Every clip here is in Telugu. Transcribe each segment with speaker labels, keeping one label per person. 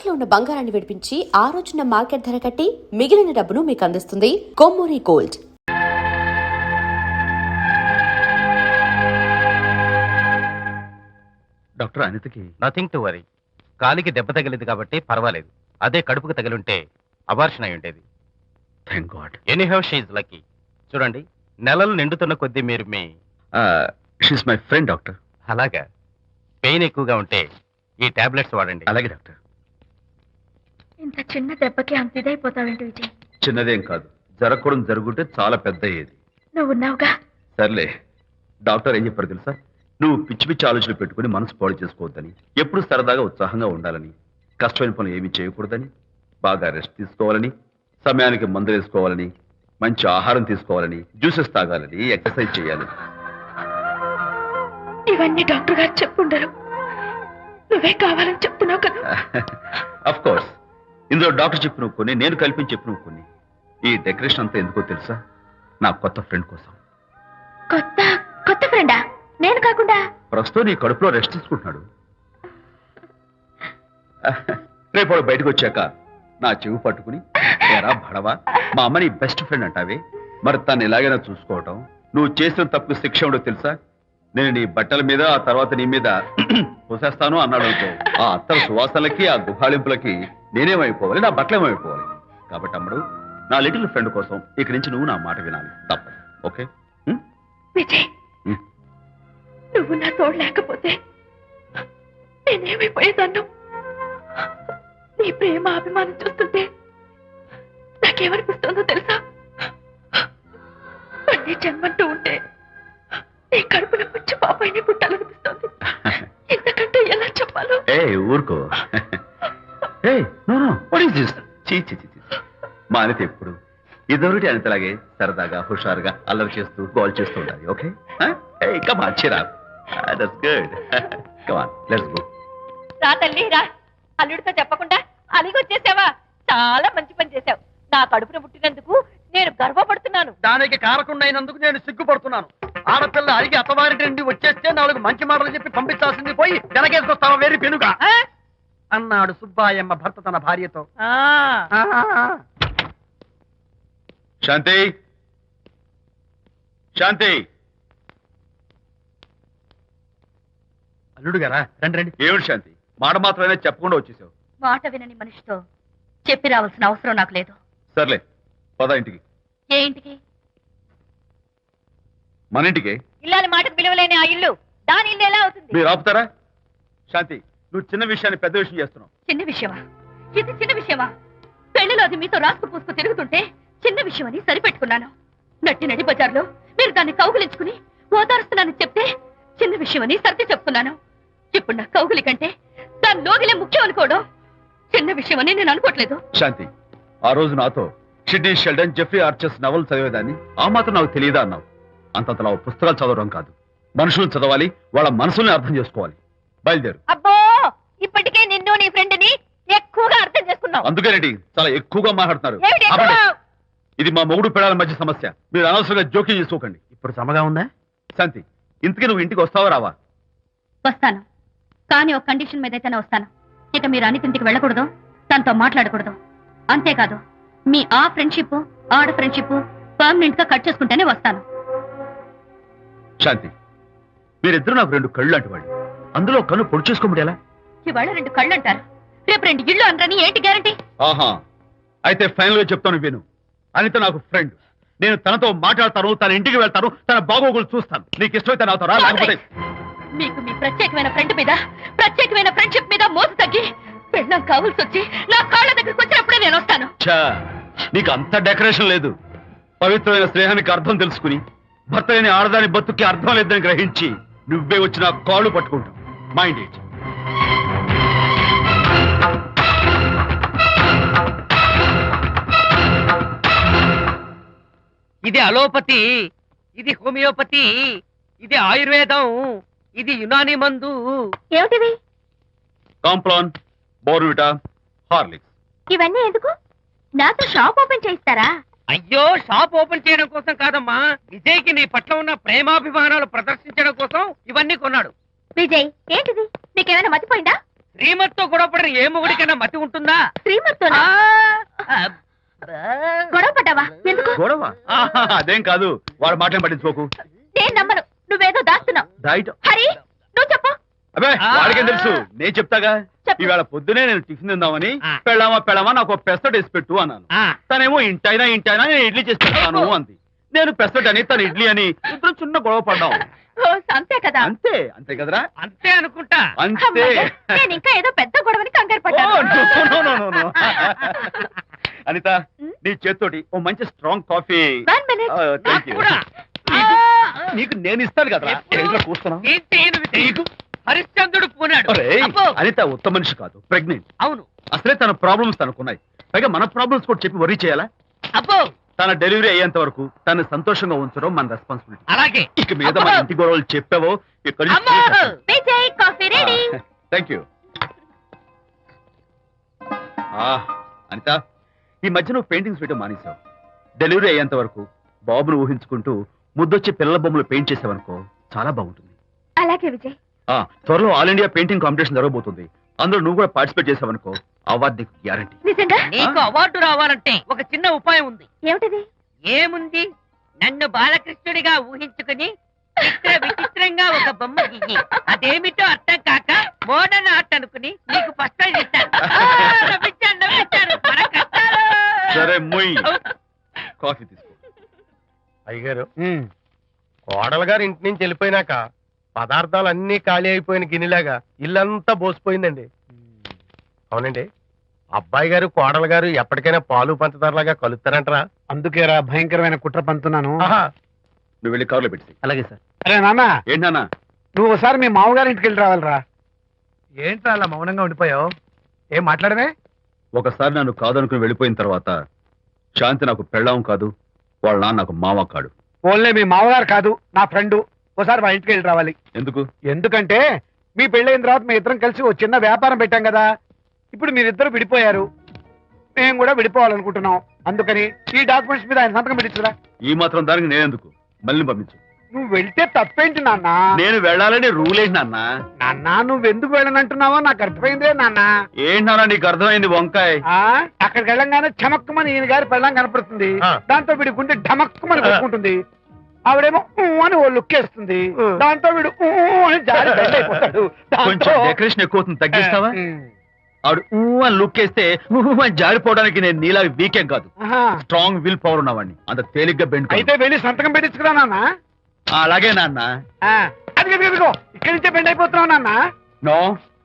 Speaker 1: తాకట్టులో ఉన్న బంగారాన్ని విడిపించి ఆ రోజున మార్కెట్ ధర కట్టి మిగిలిన డబ్బును మీకు అందిస్తుంది కొమ్మూరి గోల్డ్.
Speaker 2: డాక్టర్ అనితకి
Speaker 3: నథింగ్ టు వరీ. కాలికి దెబ్బ తగిలింది కాబట్టి పర్వాలేదు. అదే కడుపుకు తగిలింటే అబార్షన్ అయి ఉండేది.
Speaker 2: Thank God.
Speaker 3: Anyhow she is lucky. చూడండి, నెలలు నిండుతున్న కొద్దీ మీరు మీ
Speaker 2: షీస్ మై ఫ్రెండ్ డాక్టర్.
Speaker 3: అలాగా. పెయిన్ ఎక్కువగా ఉంటే ఈ టాబ్లెట్స్ వాడండి.
Speaker 2: అలాగే డాక్టర్.
Speaker 4: ఇంత చిన్న దెబ్బకి అంత ఇదైపోతావేంటి విజయ్?
Speaker 2: చిన్నదేం కాదు, జరగకూడదు జరుగుంటే చాలా పెద్ద అయ్యేది.
Speaker 4: నువ్వు ఉన్నావుగా.
Speaker 2: సర్లే. డాక్టర్ ఏం చెప్పారు తెలుసా? నువ్వు పిచ్చి పిచ్చి ఆలోచనలు పెట్టుకుని మనసు పాడు చేసుకోవద్దని, ఎప్పుడు సరదాగా ఉత్సాహంగా ఉండాలని, కష్టమైన పనులు ఏమీ చేయకూడదని, బాగా రెస్ట్ తీసుకోవాలని, సమయానికి మందులు వేసుకోవాలని, మంచి ఆహారం తీసుకోవాలని, జ్యూసెస్ తాగాలని, ఎక్సర్సైజ్ చేయాలి.
Speaker 4: ఇవన్నీ డాక్టర్ గారు చెప్పుండరు, నువ్వే కావాలని చెప్తున్నావు కదా.
Speaker 2: అఫ్ కోర్స్, ఇందులో డాక్టర్ చెప్పిన కొన్ని, నేను కల్పించి చెప్పిన కొన్ని. ఈ డెకరేషన్ అంతా ఎందుకో తెలుసా? నా కొత్త ఫ్రెండ్ కోసం.
Speaker 4: కొత్త కొత్త ఫ్రెండా? నేను కాకుండా?
Speaker 2: ప్రస్తుతం నీ కడుపులో రెస్ట్ తీసుకుంటున్నాడు. రేపు బయటకు వచ్చాక నా చెవి పట్టుకుని, ఎరా భడవా, మా అమ్మ నీ బెస్ట్ ఫ్రెండ్ అంటావే, మరి తను ఎలాగైనా చూసుకోవటం, నువ్వు చేసిన తప్పు శిక్ష ఉండో తెలుసా? నేను నీ బట్టల మీద, ఆ తర్వాత నీ మీద పోసేస్తాను అన్నాడు అనుకో, ఆ అత్తల సువాసనలకి, ఆ గుహాళింపులకి నేనేమైపోవాలి, నా బట్టలేమైపోవాలి. కాబట్టి అమ్మడు, నా లిటిల్ ఫ్రెండ్ కోసం ఇక్కడి నుంచి నువ్వు నా మాట వినాలి, తప్పదు. ఓకే?
Speaker 4: విజయ్, నువ్వు నా తోడు లేకపోతే నేనేమైపోయేదాన్ను. నీ ప్రేమ అభిమానం చూస్తుంటే నాకేమనిపిస్తుందో తెలుసా? మళ్ళీ జన్మంటూ ఉంటే నీ కడుపున వచ్చి పాపాయిని పుట్టాలనిపిస్తుంది. ఇంతకంటే ఎలా చెప్పాలో?
Speaker 2: ఏ ఊరుకో. ఏ no no, what is this? చీ చీ చీ. మా అనిత ఎప్పుడు ఇదొకటి అనితలాగే సరదాగా, హుషారుగా, అల్లరి చేస్తూ, గోల్ చేస్తూ ఉండాలి. Okay? A come on, cheer up. That's good. Come on, let's go.
Speaker 4: రా తల్లి రా. అల్లుడితో చెప్పకుండా అలిగొచ్చేసావా? చాలా మంచి పని చేశావు. నా కడుపున పుట్టినందుకు నేను గర్వపడుతున్నాను.
Speaker 5: దానికి కారకుండైనందుకు నేను సిగ్గుపడుతున్నాను. ఆడపిల్ల అడిగి అత్తవారింటి నుండి వచ్చేస్తే 4 మంచి మాటలు చెప్పి పంపించాల్సింది పోయి వెనకేసుకొస్తావా వేరు పెనుగా అన్నాడు సుబ్బాయమ్మ భర్త తన భార్యతో.
Speaker 2: శాంతి, శాంతి.
Speaker 5: అల్లుడు గారా, రండి రండి.
Speaker 2: ఏమిటి శాంతి, మాట మాత్రమే చెప్పకుండా వచ్చేసావు?
Speaker 4: మాట వినని మనిషితో చెప్పి రావాల్సిన అవసరం నాకు లేదు.
Speaker 2: సర్లే, పద ఇంటికి.
Speaker 4: ఏ ఇంటికి?
Speaker 2: మన ఇంటికి.
Speaker 4: ఇల్లాలి మాటకు విలువలేని ఆ ఇల్లు, దాని ఇల్లు ఎలా అవుతుంది?
Speaker 2: మీరు ఆపుతారా? శాంతి, నువ్వు చిన్న విషయాన్ని పెద్ద విషయం చేస్తున్నావు.
Speaker 4: చిన్న విషయమా? ఇది చిన్న విషయమా? పెళ్లిలో అది మీతో రాసుకు పూసుకు తిరుగుతుంటే చిన్న విషయం అని సరిపెట్టుకున్నాను. నడి బజార్లో మీరు దాన్ని కౌగులించుకుని ఓదారుస్తున్నానని చెప్తే చిన్న విషయం అని సర్ది చెప్తున్నాను. ఇప్పుడు నా కౌగులి కంటే దాని లోగిలే ముఖ్యం అనుకోవడం చిన్న విషయం అని నేను అనుకోవట్లేదు.
Speaker 2: శాంతి, ఆ రోజు నాతో Sidney Sheldon, Jeffrey Archer's novel చదివేదాన్ని, ఆ మాత్రం నాకు తెలియదా అన్నావు. అంతంతలా పుస్తకాలు చదవడం కాదు, మనుషులు చదవాలి, వాళ్ళ మనసుల్ని అర్థం చేసుకోవాలి. బయలుదేరు.
Speaker 4: అబ్బో, ఇప్పటికే నిన్ను నీ ఫ్రెండ్ ని ఎక్కువగా అర్థం చేసుకున్నావు.
Speaker 2: అందుకేనండి చాలా ఎక్కువగా మాట్లాడుతున్నారు.
Speaker 4: ఏమిటి ఎక్కువ?
Speaker 2: ఆపండి. ఇది మా మొగుడు పిల్లల మధ్య సమస్య, మీరు అనవసరంగా జోక్యం చేసుకోకండి.
Speaker 5: ఇప్పుడు సమగా ఉందా?
Speaker 2: శాంతి, ఇంతకీ నువ్వు ఇంటికి వస్తావా రావా?
Speaker 4: వస్తాను, కానీ ఒక కండిషన్ మీద అయితేనే వస్తాను. ఇక మీరు అనితింటికి వెళ్ళకూడదు, తనతో మాట్లాడకూడదు. అంతేకాదు, మీ ఆ ఫ్రెండ్షిప్, ఆడ ఫ్రెండ్షిప్ పర్మనెంట్ గా కట్ చేసుకుంటేనే వస్తాను.
Speaker 2: శాంతి, మీరిద్దరు నాకు 2 కళ్ళు లాంటి వాళ్ళు, అందులో కన్ను పొడి చేసుకోమంటే ఎలా?
Speaker 4: ఇవాళ 2 కళ్ళు అంటారు, రేపు 2 ఇళ్ళు అంటారని ఏంటి గ్యారంటీ?
Speaker 2: ఆహా, అయితే ఫైనల్ గా చెప్తాను విను. అనిత నాకు ఫ్రెండ్, నేను తనతో మాట్లాడతాను, తన ఇంటికి వెళ్తాను, తన బాగోగులు చూస్తాను. నీకు ఇష్టమైతే నాతో రా, లేకపోతే
Speaker 4: మీకు మీ ప్రత్యేకమైన ఫ్రెండ్ మీద, ప్రత్యేకమైన ఫ్రెండ్షిప్ మీద మోసు తగ్గి పెళ్ళం కావాల్సి వచ్చి నా కాళ్ళ దగ్గరికి వచ్చినప్పుడే నేను వస్తాను.
Speaker 2: ఛా, నీకు అంత డెకరేషన్ లేదు. పవిత్రమైన స్నేహానికి అర్థం తెలుసుకుని, భర్త లేని ఆడదాని బతుక్కి అర్థం లేదని గ్రహించి నువ్వే వచ్చి నా కాళ్ళు పట్టుకుంటావు. Mind it.
Speaker 5: ఇది అలోపతి, ఇది హోమియోపతి, ఇది ఆయుర్వేదం, ఇది యునాని మందు.
Speaker 4: ఏమిటివి?
Speaker 2: Complan, Bournvita, Horlicks.
Speaker 4: ఇవన్నీ ఎందుకు? నాతో షాప్ ఓపెన్ చేయిస్తారా?
Speaker 5: అయ్యో, షాప్ ఓపెన్ చేయడం కోసం కాదమ్మా, విజయ్కి నీ పట్ల ఉన్న ప్రేమాభిమానాలు ప్రదర్శించడం కోసం ఇవన్నీ కొన్నాడు.
Speaker 4: విజయ్, ఏంటిది? నీకేమైనా మతిపోయిందా?
Speaker 5: శ్రీమతితో గొడవపడిన ఏ మొగుడికైనా మతి ఉంటుందా?
Speaker 4: శ్రీమతితో గొడవ పడ్డావా? ఎందుకు?
Speaker 2: గొడవ అదేం కాదు, వాడు మాటలు పట్టించుకోకు.
Speaker 4: నేను నమ్మను, నువ్వేదో దాస్తున్నావు.
Speaker 2: డైట్
Speaker 4: హరి, నువ్వు చెప్పు.
Speaker 2: అబ్బే వాడికేం తెలుసు, నేను చెప్తాగా.
Speaker 4: చెప్పు.
Speaker 2: ఇవాళ పొద్దునే నేను టిఫిన్ తిందామని పెళ్ళామా నాకు పెసరట్ వేసి పెట్టు అన్నాను. తనేమో ఇంటైనా నేను ఇడ్లీ చేసి పెడతాను అంది. నేను పెసరట్ అని తను ఇడ్లీ అని ఇద్దరు చిన్న గొడవ పడ్డాం.
Speaker 4: ఓ, అంతే కదా?
Speaker 2: అంతే అంతే కదరా?
Speaker 5: అంతే అనుకుంటా.
Speaker 2: అంతే.
Speaker 4: అమ్మయ్య, నేను ఇంకా ఏదో పెద్ద గొడవని కంగారు
Speaker 2: ఓ,
Speaker 4: పడ్డాను.
Speaker 2: no. అనిత, నీ చేత్తోటి ఓ మంచి strong coffee.
Speaker 4: 1 minute.
Speaker 2: Thank you.
Speaker 5: కూడా.
Speaker 2: నీకు నేను ఇస్తాను కదా.
Speaker 5: ఎప్పుడు?
Speaker 2: కూర్చున్నా.
Speaker 5: ఏంటి ఈయన హరిశ్చంద్రుడు పూనాడు. అబ్బో.
Speaker 2: అనిత ఉత్తమ మనిషి కాదు, ప్రెగ్నెంట్.
Speaker 5: అవును.
Speaker 2: అసలే తన ప్రాబ్లమ్స్ తనకున్నాయి, పైగా మన ప్రాబ్లమ్స్ కూడా చెప్పి వరీ చేయాలా?
Speaker 5: అబ్బో.
Speaker 2: తన డెలివరీ అయ్యేంత వరకు తను సంతోషంగా ఉంచడం మన రెస్పాన్సిబిలిటీ.
Speaker 5: అలాగే.
Speaker 2: ఇక మీద మన ఇంటి గొడవలు చెప్పావో ఇక్కడ.
Speaker 5: అమ్మో.
Speaker 4: Vijay, coffee ready.
Speaker 2: Thank you. Anitha, ఈ మధ్య నువ్వు పెయింటింగ్స్ వేయడం మానేశావు. డెలివరీ అయ్యేంత వరకు బాబును ఊహించుకుంటూ ముద్దొచ్చి పిల్లల బొమ్మలు పెయింట్ చేసావనుకో, చాలా బాగుంటుంది.
Speaker 4: అలాగే విజయ్.
Speaker 2: త్వరలో ఆల్ ఇండియా పెయింటింగ్ కాంపిటీషన్ జరగబోతుంది. అందులో నువ్వు కూడా పార్టిసిపేట్ చేసావనుకో, అవార్డు నీకు గ్యారంటీ.
Speaker 4: నిజంగా?
Speaker 5: నీకు అవార్డు రావాలంటే ఒక చిన్న ఉపాయం ఉంది.
Speaker 4: ఏమిటిది?
Speaker 5: ఏముంది? నన్ను బాలకృష్ణుడిగా ఊహించుకుని విచిత్రంగా ఒక బొమ్మ గీయి. అదేమిటో అర్థం కాక మోడర్న్ ఆర్ట్ అనుకుని నీకు ఫస్ట్ ప్రైజ్ ఇస్తాను. నవ్వించాను. మన కష్టాలు.
Speaker 2: సరే మొయ్, కాఫీ తీసుకో.
Speaker 3: అయ్యగారు, కోడలు గారు ఇంటి నుంచి వెళ్ళిపోయినాక పదార్థాలు అన్ని ఖాళీ అయిపోయిన గిన్నెలాగా ఇల్లంతా బోసిపోయిందండి. అవునండి, అబ్బాయి గారు కోడలు గారు ఎప్పటికైనా పాలు పంచదారలాగా కలుస్తారంటరా?
Speaker 6: అందుకేరా భయంకరమైన కుట్ర పంతున్నాను.
Speaker 2: నువ్వు వెళ్ళి కారులో పెట్టి.
Speaker 3: అలాగే సార్.
Speaker 6: అరే నాన్న,
Speaker 2: ఏంటన్నా?
Speaker 6: నువ్వు ఒకసారి మీ మామగారి ఇంటికి వెళ్ళి రావాలిరా. ఏంట్రా అలా మౌనంగా ఉండిపోయావు? ఏం మాట్లాడమే?
Speaker 2: ఒకసారి నన్ను కాదనుకుని వెళ్ళిపోయిన తర్వాత శాంతి నాకు పెళ్ళాం కాదు, వాళ్ళ నాన్న నాకు మామ కాడు.
Speaker 6: ఓన్లే మీ మామగారు కాదు, నా ఫ్రెండ్. ఒకసారి మా ఇంటికి వెళ్ళి రావాలి.
Speaker 2: ఎందుకు?
Speaker 6: ఎందుకంటే మీ పెళ్ళైన తర్వాత మీ ఇద్దరం కలిసి ఓ చిన్న వ్యాపారం పెట్టాం కదా. ఇప్పుడు మీరిద్దరు విడిపోయారు, మేము కూడా విడిపోవాలనుకుంటున్నాం. అందుకని ఈ డాక్యుమెంట్స్ మీద ఆయన సంతకం పెట్టించురా.
Speaker 2: ఈ మాత్రం దానికి నేనెందుకు? మళ్ళీ పంపించు.
Speaker 6: నువ్వు వెళ్తే తప్పేంటి నాన్న?
Speaker 2: నేను వెళ్ళాలని రూల్ ఏంటి నాన్న?
Speaker 6: నాన్న, నువ్వు ఎందుకు వెళ్ళనంటున్నావో నాకు అర్థమైందే నాన్న.
Speaker 2: ఏంటన్నా నీకు అర్థమైంది వంకాయ్?
Speaker 6: అక్కడికి వెళ్ళంగానే చమక్కుమని ఈయన గారి పెళ్ళం కనపడుతుంది. దాంతో వీడి గుండె ఢమక్కుమని కొట్టుకుంటుంది. ఆవిడేమో అని ఓ లుక్ వేస్తుంది. దాంతో వీడు అని జారి బెండ్ అయిపోతాడు.
Speaker 2: కొంచెం డెకరేషన్ ఎక్కువ అవుతుంది, తగ్గిస్తావా? ఆవిడ అని లుక్ వేస్తే అని జారిపోవడానికి నేను నీలా వీకేం కాదు, స్ట్రాంగ్ విల్ పవర్ ఉన్నవాడిని. అంత తేలిగ్గా బెండ్
Speaker 6: అయితే వెళ్ళి సంతకం పెట్టించుకురా నాన్న.
Speaker 2: అలాగే నాన్న.
Speaker 6: అది ఇదిగో ఇక్కడి నుంచే బెండ్ అయిపోతున్నావు నాన్న.
Speaker 2: నో,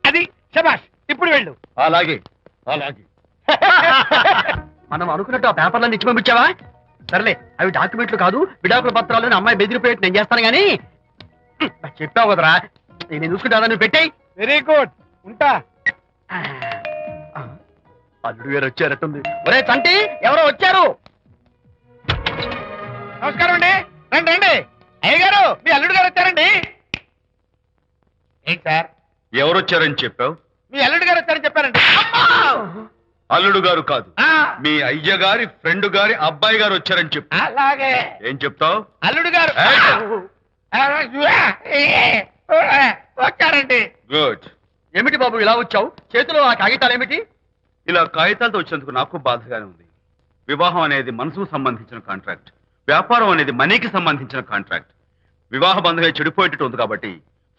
Speaker 6: అది శబాష్, ఇప్పుడు వెళ్ళు.
Speaker 2: అలాగే అలాగే.
Speaker 5: మనం అనుకున్నట్టు ఆ పేపర్లను ఇచ్చి పంపించావా? సర్లే, అవి డాక్యుమెంట్లు కాదు, విడాకుల పత్రాలు. అమ్మాయి బెదిరిపోయేట్టు నేను చేస్తాను గానీ చెప్పావు కదరా, నేను చూసుకుంటా. నువ్వు పెట్టాయి.
Speaker 6: వెరీ గుడ్, ఉంటా.
Speaker 2: అల్లుడు గారు వచ్చారట్టుంది.
Speaker 5: ఒరే తంటి, ఎవరో వచ్చారు.
Speaker 6: నమస్కారం అండి. రండి రండి. అయ్య గారు, మీ అల్లుడు గారు వచ్చారండి. ఏంటి సార్?
Speaker 2: ఎవరు వచ్చారని చెప్పావు?
Speaker 6: మీ అల్లుడు గారు వచ్చారని చెప్పారండి.
Speaker 2: అల్లుడు గారు కాదు, మీ అయ్య గారి ఫ్రెండ్ గారి అబ్బాయి గారు వచ్చారని చెప్పు.
Speaker 6: అలాగే.
Speaker 2: ఏం చెప్తావు?
Speaker 6: అల్లుడు గారు వచ్చారండి.
Speaker 2: గుడ్.
Speaker 5: ఏమిటి బాబు ఇలా వచ్చావు? చేతిలో ఆ కాగితాలు ఏమిటి?
Speaker 2: ఇలా కాగితాలతో వచ్చినందుకు నాకు బాధగానే ఉంది. వివాహం అనేది మనసుకు సంబంధించిన కాంట్రాక్ట్, వ్యాపారం అనేది మనీకి సంబంధించిన కాంట్రాక్ట్. వివాహ బంధంగా చెడిపోయేటట్టు ఉంది కాబట్టి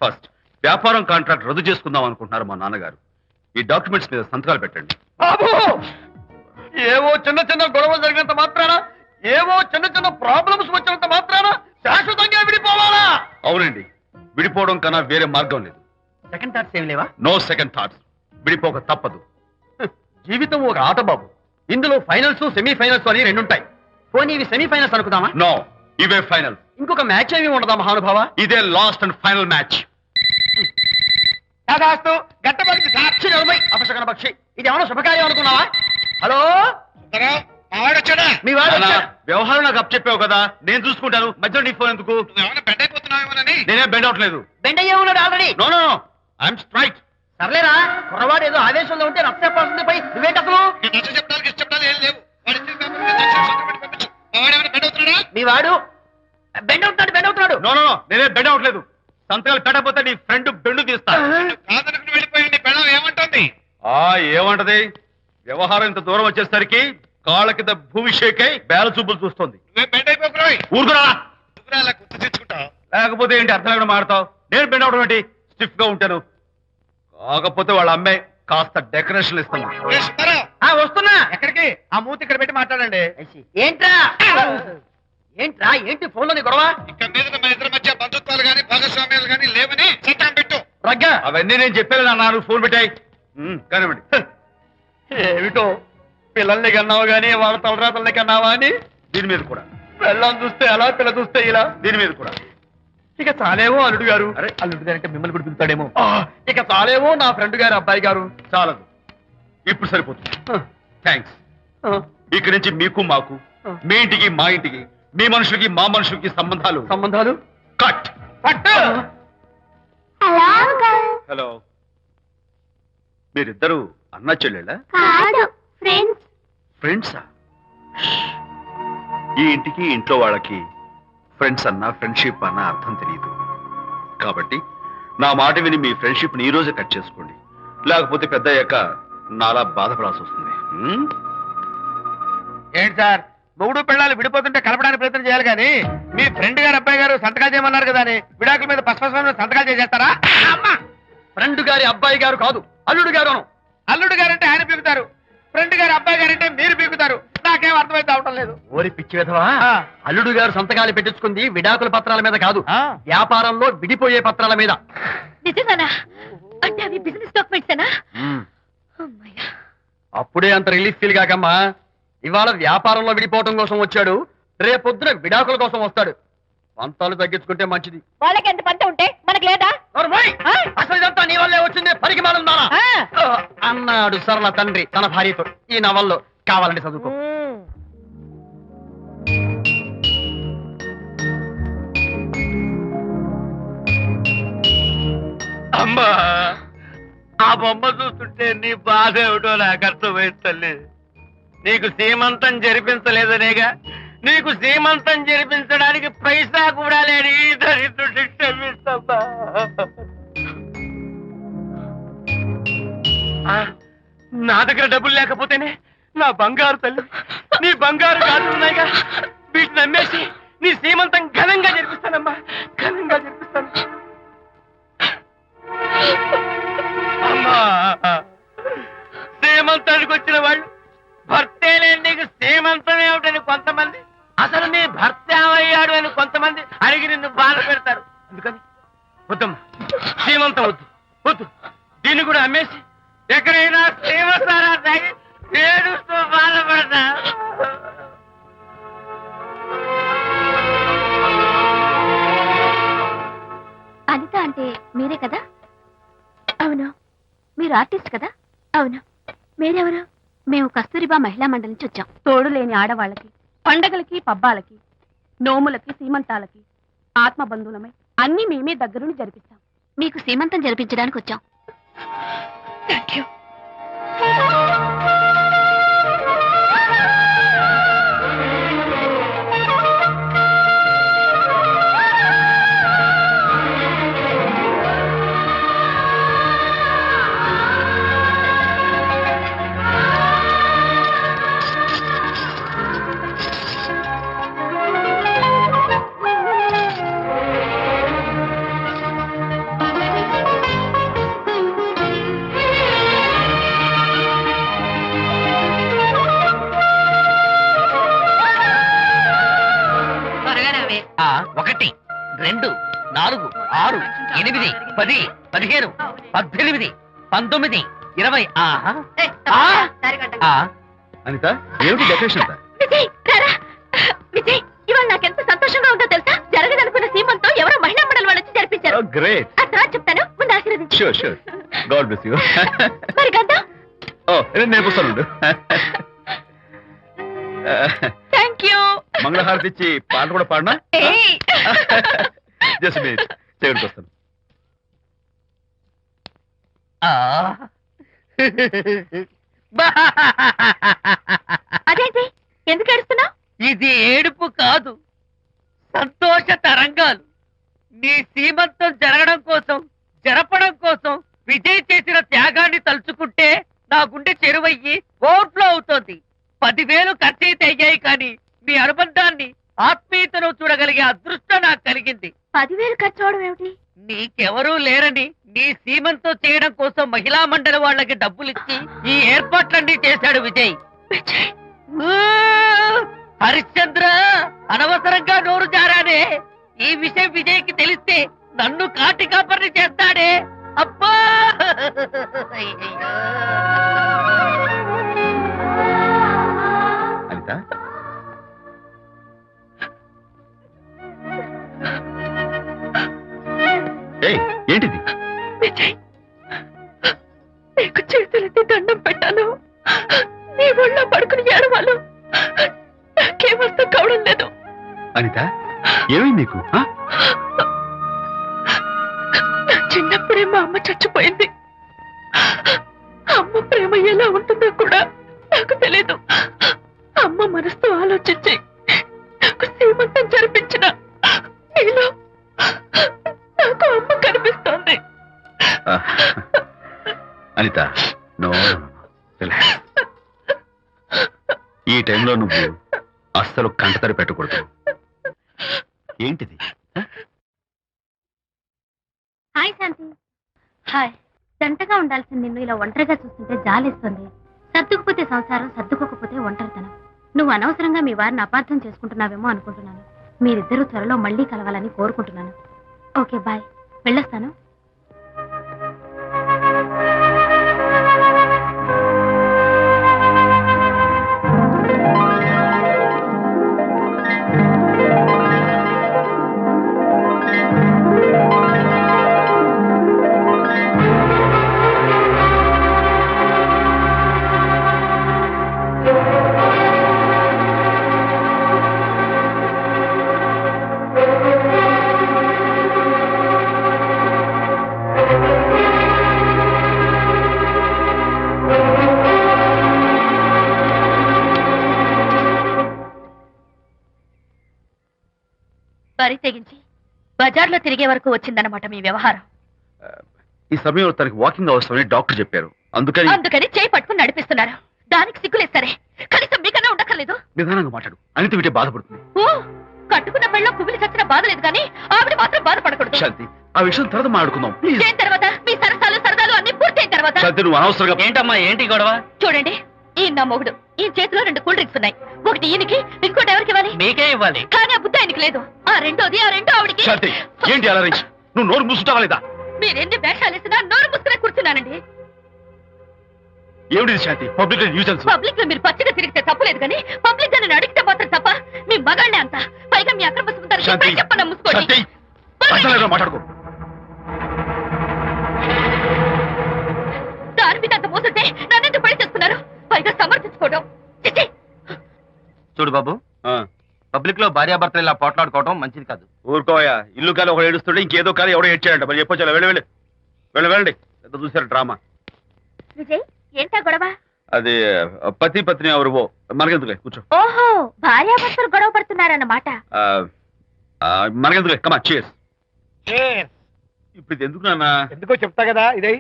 Speaker 2: ఫస్ట్ వ్యాపారం కాంట్రాక్ట్ రద్దు చేసుకుందాం అనుకుంటున్నారు మా నాన్నగారు. ఈ డాక్యుమెంట్స్ మీద సంతకాలు పెట్టండి.
Speaker 5: బాబు, ఏవో చిన్న చిన్న గొడవలు జరిగినంత మాత్రాన, ఏవో చిన్న చిన్న ప్రాబ్లమ్స్ వచ్చినంత మాత్రాన శాశ్వతంగా విడిపోవాలా?
Speaker 2: అవునండి, విడిపోవడం కన్నా వేరే మార్గం లేదు.
Speaker 5: సెకండ్ థాట్స్ ఏమి లేవా?
Speaker 2: No second thoughts. విడిపోక తప్పదు.
Speaker 5: జీవితం ఒక ఆట బాబు. ఇందులో ఫైనల్స్, సెమీఫైనల్స్ అని రెండుంటాయి. పోనీ ఇవి సెమీఫైనల్స్ అనుకుందామా?
Speaker 2: నో, ఇవే ఫైనల్.
Speaker 5: ఇంకొక మ్యాచ్ ఏమి ఉండదా మహానుభావ?
Speaker 2: ఇదే లాస్ట్ అండ్ ఫైనల్ మ్యాచ్.
Speaker 6: దాదాస్తు గట్టబడి
Speaker 5: సాక్షి నలభై అపశకన పక్షి. ఇది ఏమన్నా శుభకార్యం అనుకున్నావా? హలో,
Speaker 6: వచ్చాడా?
Speaker 5: మీ వాడు
Speaker 2: నాన్న,
Speaker 5: వచ్చాడా?
Speaker 2: వ్యవహారం నాకు అప్ చెప్పావు కదా, నేను చూసుకుంటాను. మధ్యలో నీ ఫోన్ ఎందుకు?
Speaker 6: బెడ్ అయిపోతున్నావేమోనని.
Speaker 2: నేనే బెండ్ అవట్లేదు.
Speaker 5: బెండ్ అయ్యే ఉన్నాడు already.
Speaker 2: No no, I'm straight.
Speaker 5: సర్లేరా, కుర్రవాడు ఏదో ఆవేశంలో ఉంటే రక్త చెప్పాల్సింది పోయి నువ్వేంటి అసలు? మీ వాడు బెండ్ అవుతున్నాడు.
Speaker 2: నో నో నో, నేనే బెండ్ అవట్లేదు. సంతకాలు పెట్టకపోతే నీ ఫ్రెండ్ బెండు తీస్తా.
Speaker 6: వెళ్ళిపోయింది. పెళ్ళం ఏమంటావు?
Speaker 2: ఏమంటది? వ్యవహారం ఇంత దూరం వచ్చేసరికి కాళ్ళ కింద భూమిషేకై బేల చూపులు చూస్తుంది. ఊరుకురా. లేకపోతే ఏంటి అర్థం లేకుండా మాడతావు? నేను బెండ్ అవడం ఏంటి? స్టిఫ్ గా ఉంటాను. కాకపోతే వాళ్ళ అమ్మాయి కాస్త డెకరేషన్ ఇస్తాను.
Speaker 3: వస్తున్నా. ఎక్కడికి? ఆ మూతి ఇక్కడ పెట్టి మాట్లాడండి.
Speaker 5: ఏంట్రా ఏంట్రా ఏంటి ఫోన్ లోని గొడవ?
Speaker 6: ఇక మీద మన ఇద్దరి మధ్య బంధుత్వాలు గాని భాగస్వామ్యాలు గాని లేవని చట్టం పెట్టు.
Speaker 2: రగ్గా అవన్నీ నేను చెప్పాను అన్నారు. ఫోన్ పెట్టాయి కానివ్వండి. ఏమిటో పిల్లల్ని కన్నావు గానీ వాళ్ళ తలరాతల్ని కన్నావా అని దీని మీద కూడా. పిల్లల్ని చూస్తే అలా, పిల్ల చూస్తే ఇలా, దీని మీద కూడా. ఇక చాలేమో అల్లుడు గారు. అరే అల్లుడు గారు అంటే మిమ్మల్ని కూడా పిలుతాడేమో. ఇక చాలేమో నా ఫ్రెండ్ గారు అబ్బాయి గారు. చాలదు, ఇప్పుడు సరిపోతుంది. థ్యాంక్స్. ఇక్కడి నుంచి మీకు మాకు, మీ ఇంటికి మా ఇంటికి, మీ మనుషులకి మా మనుషులకి సంబంధాలు కట్. హలో, మీరిద్దరు అన్నా చెల్లెళ్ళా? ఫ్రెండ్సా? ఈ ఇంటికి ఇంట్లో వాళ్ళకి ఫ్రెండ్స్ అన్నా ఫ్రెండ్షిప్ అన్నా అర్థం తెలియదు. కాబట్టి నా మాట విని మీ ఫ్రెండ్షిప్ ని ఈ రోజే కట్ చేసుకోండి. లేకపోతే పెద్ద అయ్యాక నాలా బాధపడాల్సి వస్తుంది.
Speaker 3: ఏంటి సార్, మొగుడు పిల్లలు విడిపోతుంటే కలపడానికి ప్రయత్నం చేయాలి కానీ మీ ఫ్రెండ్ గారు అబ్బాయి గారు సంతకాలు చేయమన్నారు కదా అని విడాకుల మీద పశ్చిమ సంతకాలు చేసేస్తారా?
Speaker 2: ఫ్రెండ్ గారి అబ్బాయి గారు కాదు, అల్లుడు గారు.
Speaker 3: అల్లుడు గారంటే ఆయన పీకుతారు, ఫ్రెండ్ గారు అబ్బాయి గారంటే మీరు పీకుతారు. నాకేం అర్థమైతే అవటం లేదు.
Speaker 2: ఓరి పిచ్చి విధవా, అల్లుడు గారు సంతకాలు పెట్టించుకుంది విడాకుల పత్రాల మీద కాదు, వ్యాపారంలో విడిపోయే పత్రాల మీద.
Speaker 4: నిజంగానా? అంటే అవి బిజినెస్ డాక్యుమెంట్సేనా?
Speaker 2: అప్పుడే అంత రిలీఫ్ ఫీల్ కాకమ్మా. ఇవాళ వ్యాపారంలో విడిపోవటం కోసం వచ్చాడు, రేపొద్దున విడాకుల కోసం వస్తాడు. పంతాలు తగ్గించుకుంటే మంచిది.
Speaker 4: వాళ్ళకి ఎంత పంట ఉంటే మనకి లేదా?
Speaker 2: అసలు ఇదంతా నీ వల్లే వచ్చింది, పరికి మాలుందానా అన్నాడు సరళ తండ్రి తన భార్యతో. ఈ నవల్లో కావాలంటే చదువుకో.
Speaker 3: అమ్మా, ఆ బొమ్మ చూస్తుంటే నీ బాధ ఏమిటో నాకు అర్థమైంది తల్లి. నీకు సీమంతం జరిపించలేదనేగా, నీకు సీమంతం జరిపించడానికి పైసా కూడా లేని దరిద్రుడి క్షమిస్తమ్మా. నా దగ్గర డబ్బులు లేకపోతేనే నా బంగారు తల్లి, నీ బంగారు గాజులు ఉన్నాయిగా, వీటిని నమ్మేసి నీ సీమంతం ఘనంగా జరిపిస్తానమ్మా, ఘనంగా జరిపిస్తాను. అమ్మా, సీమంతానికి వచ్చిన వాళ్ళు భర్తే లేని నీకు సీమంతం ఏమిటని కొంతమంది, అసలు నీ భర్త ఏమయ్యాడు అని కొంతమంది అడిగి నిన్ను బాధ పెడతారు. అందుకని వద్దమ్మా, సీమంతం వద్దు వద్దు. దీన్ని కూడా అమ్మేసి ఎక్కడైనా సీమంతారా తాగి ఏడుస్తూ బాధపడతా.
Speaker 4: అనిత అంటే మీరే కదా? అవును. మీరు ఆర్టిస్ట్ కదా? అవును. మీరెవరు? మేము కస్తూరిబా మహిళా మండలి నుంచి వచ్చాం. తోడు లేని ఆడవాళ్ళకి, పండగలకి, పబ్బాలకి, నోములకి, సీమంతాలకి ఆత్మబంధువులమై అన్ని మేమే దగ్గరుండి జరిపిస్తాం. మీకు సీమంతం జరిపించడానికి వచ్చాం. Thank you.
Speaker 5: ఆ 1 2 4 6 8 10 15 18 19 20.
Speaker 2: అనిత, ఏమిటి డెకరేషన్ అంతా?
Speaker 4: విజయ్, రారా. విజయ్, ఇవాళ నాకెంత సంతోషంగా ఉందో తెలుసా? జరగదనుకున్న సీమంతో ఎవరో మహిళా మండలి వాళ్ళు వచ్చి జరిపించారు.
Speaker 2: గ్రేట్.
Speaker 4: ఆ తర్వాత చెప్తాను, ముందు ఆశీర్వదించు.
Speaker 2: Sure sure. God bless you.
Speaker 4: మరి గంధం?
Speaker 2: నేను వస్తాను.
Speaker 4: Thank you.
Speaker 2: మంగళహారతి ఇచ్చి పాట కూడా పాడినా? జస్ట్ మినిట్, చేయడానికి వస్తాను.
Speaker 4: అదేంటి, ఎందుకు ఏడుస్తున్నావు?
Speaker 5: ఇది ఏడుపు కాదు, సంతోష తరంగాలు. నీ సీమంతం జరగడం కోసం, జరపడం కోసం విజయ్ చేసిన త్యాగాన్ని తలుచుకుంటే నా గుండె చెరువయ్యి ఓవర్ఫ్లో అవుతోంది. 10,000 ఖర్చు అయితే అయ్యాయి, కానీ మీ అనుబంధాన్ని ఆత్మీయతను చూడగలిగే అదృష్టం నాకు కలిగింది.
Speaker 4: 10,000 ఖర్చు అవడం ఏమిటి?
Speaker 5: నీకెవరూ లేరని నీ సీమంతో చేయడం కోసం మహిళా మండలి వాళ్ళకి డబ్బులిచ్చి ఈ ఏర్పాట్లన్నీ చేశాడు విజయ్. ఊ! హరిశ్చంద్ర, అనవసరంగా నోరు జారానే. ఈ విషయం విజయ్కి తెలిస్తే నన్ను కాటి కాపర్ని చేస్తాడే. అబ్బా! అయ్యయ్యో.
Speaker 2: అనిత, ఏయ్, ఏంటిది?
Speaker 4: విజయ్, నీకు చేతులెత్తి దండం పెట్టాను. నీ ఒళ్ళో పడుకుని ఏడవాలు. నాకేమర్థం కావడం లేదు.
Speaker 2: అనిత, ఏమైంది నీకు? ఆ?
Speaker 4: నా చిన్నప్పుడే మా అమ్మ చచ్చిపోయింది. అమ్మ ప్రేమ ఎలా ఉంటుందో కూడా నాకు తెలీదు. అమ్మ మనసుతో ఆలోచించి నాకు సీమంతం జరిపించిన నీలో నాకు అమ్మ కనిపిస్తోంది.
Speaker 2: ఆ. Anitha, no, relax. ఈ టైంలో నువ్వు అస్సలు కంటతడి పెట్టకూడదు. ఏంటిది? ఆ?
Speaker 7: హాయ్ శాంతి. హాయ్. జంటగా ఉండాల్సిన నిన్ను ఇలా ఒంటరిగా చూస్తుంటే జాలేస్తుంది. సర్దుకుపోతే సంసారం, సర్దుకోకపోతే ఒంటరితనం. నువ్వు అనవసరంగా మీ వారిని అపార్థం చేసుకుంటున్నావేమో అనుకుంటున్నాను. మీరిద్దరూ త్వరలో మళ్ళీ కలవాలని కోరుకుంటున్నాను. Okay, bye. వెళ్ళొస్తాను.
Speaker 4: బరి తెగించి బజార్లో తిరిగే వరకు వచ్చిందన్నమాట మీ వ్యవహారం.
Speaker 2: ఈ సమయంలో తనకి వాకింగ్ అవసరమని డాక్టర్ చెప్పారు.
Speaker 4: అందుకని చేయి పట్టుకుని నడిపిస్తున్నారు. దానికి సిగ్గులేదు సరే, కనీసం మీకన్నా ఉండక్కర్లేదు.
Speaker 2: నిదానంగా మాట్లాడు. అనిత వింటే బాధపడుతుంది.
Speaker 4: ఓ, కట్టుకున్న పెళ్ళలో కుమిలి చచ్చిన బాధ లేదు, కానీ ఆవిడ మాత్రం బాధపడకూడదు.
Speaker 2: శాంతి, ఆ విషయం తర్వాత మాట్లాడుకుందాం ప్లీజ్.
Speaker 4: చేయిన తర్వాత మీ సరసాలు సరదాలు అన్ని పూర్తయిన తర్వాత.
Speaker 2: శాంతి, నువ్వు అనవసరంగా.
Speaker 5: ఏంటమ్మా, ఏంటి గొడవ?
Speaker 4: చూడండి, ఈ నా మొగుడు, ఈ చేతిలో 2 కూల్ డ్రింక్స్ ఉన్నాయి. ఒకటి ఈయనకి, ఇంకోటి ఎవరికి ఇవ్వాలి?
Speaker 5: మీకే ఇవ్వాలి.
Speaker 4: కానీ ఆ బుద్ధి ఆయనకి లేదు. ఆ రెండో ఆవిడకి.
Speaker 2: శాంతి, ఏంటి అలా నువ్వు నోరు మూసుకుంటావా లేదా?
Speaker 4: మీరెన్ని వేషాలు వేసినా నోరు పుస్తకం కూర్చున్నానండి.
Speaker 2: ఏమిటి శాంతి? Public nuisance.
Speaker 4: పబ్లిక్ లో మీరు పచ్చిగా తిరిగితే తప్పలేదు, కానీ పబ్లిక్ గా నేను అడిగితే మాత్రం తప్ప. మీ మగాళ్ళే అంత. పైగా మీ అక్రమ
Speaker 2: శాంతి,
Speaker 4: చెప్పండి, ముసుకోండి.
Speaker 2: శాంతి, అర్థంలేకుండా మాట్లాడుకో.
Speaker 4: దాని మీద అంత మోసంటే నన్నెందుకు పెళ్లి చేసుకున్నారు? పైగా సమర్థించుకోవడం. చిచ్చి.
Speaker 8: చూడు బాబు, పబ్లిక్ లో భార్యాభర్తలు ఇలా పోట్లాడుకోవడం మంచిది కాదు.
Speaker 2: ఊరుకోయా. ఇల్లు కాదు ఒకడు ఏడుస్తుంటే ఇంకేదో కాదు ఎవడో ఏడ్చాడంట. మరి చెప్పొచ్చు. వెళ్ళి వెళ్ళండి. ఎంత చూసారు డ్రామా.
Speaker 7: విజయ్, ఏంటా గొడవ?
Speaker 2: అది పతి పత్ని ఎవరు మనకెందుకులే, కూర్చో.
Speaker 7: ఓహో, భార్యాభర్తలు గొడవ పడుతున్నారన్నమాట.
Speaker 2: మనకెందుకులే, కమా చేస్.
Speaker 6: Cheers.
Speaker 2: ఇప్పుడు ఇది ఎందుకు నాన్న?
Speaker 6: ఎందుకో చెప్తా కదా ఇదే.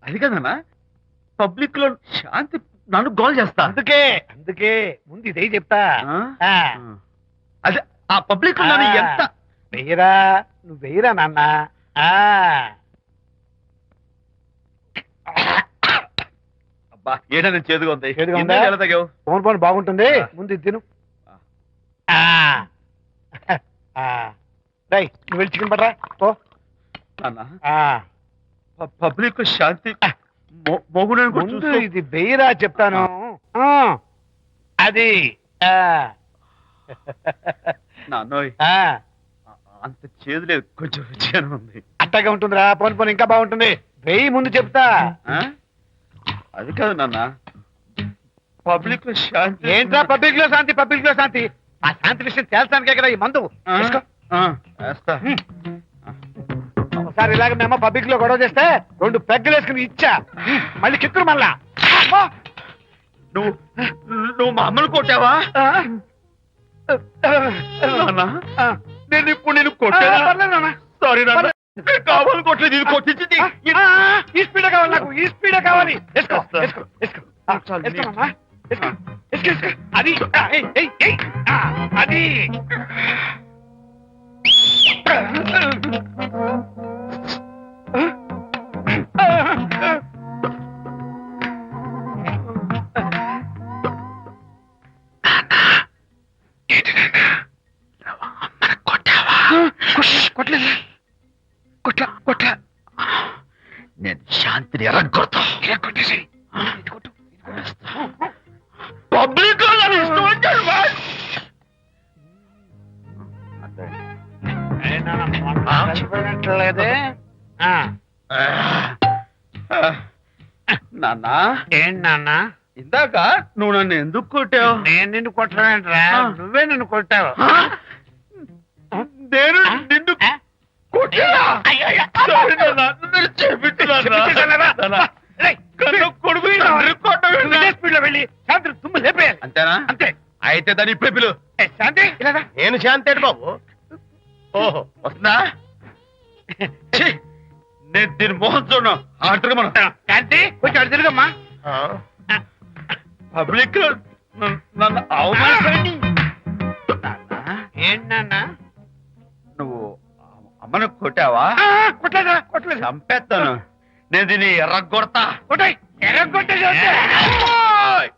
Speaker 2: అది కదన్నా, పబ్లిక్ లో శాంతి నన్ను గోల్ చేస్తా.
Speaker 6: అందుకే ముందు ఇదే చెప్తా.
Speaker 2: ఆ? అదే ఆ పబ్లిక్ లో నన్ను ఎంత
Speaker 6: వెయ్యరా, నువ్వు వెయ్యరా నాన్న.
Speaker 2: అబ్బా, ఏంటని చేదుగా ఉంది.
Speaker 6: చేదుగా ఉందా?
Speaker 2: ఇందాక ఎలా తాగావు?
Speaker 6: ఫోన్ బాగుంటుంది. ముందు ఇది తిను. రై, నువ్వు వెళ్ళి చికెన్ పడరా. ఓ
Speaker 2: నాన్న, పబ్లిక్ లో శాంతి మొగుడు
Speaker 6: ముందు ఇది వెయ్యరా చెప్తాను. అది
Speaker 2: నాన్నోయ్, అంత చేదు లేదు, కొంచెం రుచిగానే ఉంది.
Speaker 6: అట్టగా ఉంటుందిరా. పోను ఇంకా బాగుంటుంది. వెయ్యి ముందు చెప్తా.
Speaker 2: ఆ? అది కాదు నాన్న, పబ్లిక్ లో శాంతి.
Speaker 6: ఏంట్రా పబ్లిక్ లో శాంతి? ఆ శాంతి విషయం తేల్చడానికే కదా ఈ మందు. వేసుకో.
Speaker 2: వేస్తా.
Speaker 6: ఒకసారి ఇలాగ మేము పబ్లిక్ లో గొడవ చేస్తే 2 పెగ్గలు వేసుకుని ఇచ్చా. మళ్ళీ కిక్కురు మళ్ళా.
Speaker 2: నువ్వు మా అమ్మను కొట్టావా? నాన్న, నేను ఇప్పుడు నేను కొట్టాను.
Speaker 6: పర్లేదు నాన్న.
Speaker 2: సారీ నాన్న. కావాలని కొట్టలేదు, ఇది కొట్టించింది.
Speaker 6: ఈ స్పీడ్ కావాలి నాకు, ఈ స్పీడ్ కావాలి. వేసుకో, వేసుకో, వేసుకో. వేసుకోమమ్మా, వేసుకో, వేసుకో, వేసుకో. అది ఏయ్, ఏయ్, ఏయ్. అది కొట్టలేదు, కొట్ల కొట్ల.
Speaker 2: నేను శాంతిని ఎరగొడతా.
Speaker 6: కొట్టేసి
Speaker 2: పబ్లిక్ లో నన్ను ఇష్టం వచ్చాడు బాస్.
Speaker 6: చనిపోయినట్లేదే.
Speaker 2: నాన్న,
Speaker 6: ఏంటి నాన్న,
Speaker 2: ఇందాక నువ్వు నన్ను ఎందుకు కొట్టావు?
Speaker 6: నేను నిన్ను కొట్టలేంట్రా, నువ్వే నిన్ను కొట్టావు.
Speaker 2: నేను నిన్ను కొట్టానా? Sorry నాన్న, నన్ను క్షమించు నాన్న. కన్ను కొడుకు తండ్రి కొట్టవేంటి?
Speaker 6: స్పీడ్ లో వెళ్ళి శాంతి తుమ్ము లేపేయాలి.
Speaker 2: అంతేనా?
Speaker 6: అంతే.
Speaker 2: అయితే దాన్ని ఇప్పుడే పిలు.
Speaker 6: శాంతి ఇలా రా.
Speaker 3: నేను శాంతేడు బాబు.
Speaker 2: ఓహో, వస్తుందా? ఛీ, నేను దీని మోహన్ చూడను. ఆటగా మనం
Speaker 6: శాంతి కొంచెం అటు తిరుగమ్మా.
Speaker 2: పబ్లిక్ లో నన్ను అవమానించండి.
Speaker 6: ఏంటి నాన్న,
Speaker 2: నువ్వు అమ్మను కొట్టావా?
Speaker 6: కొట్టలేదా? కొట్టలేదు.
Speaker 2: చంపేస్తాను. నేను దీన్ని ఎర్రగొడతా.
Speaker 6: కొట్టాయి, ఎర్ర కొట్టేసి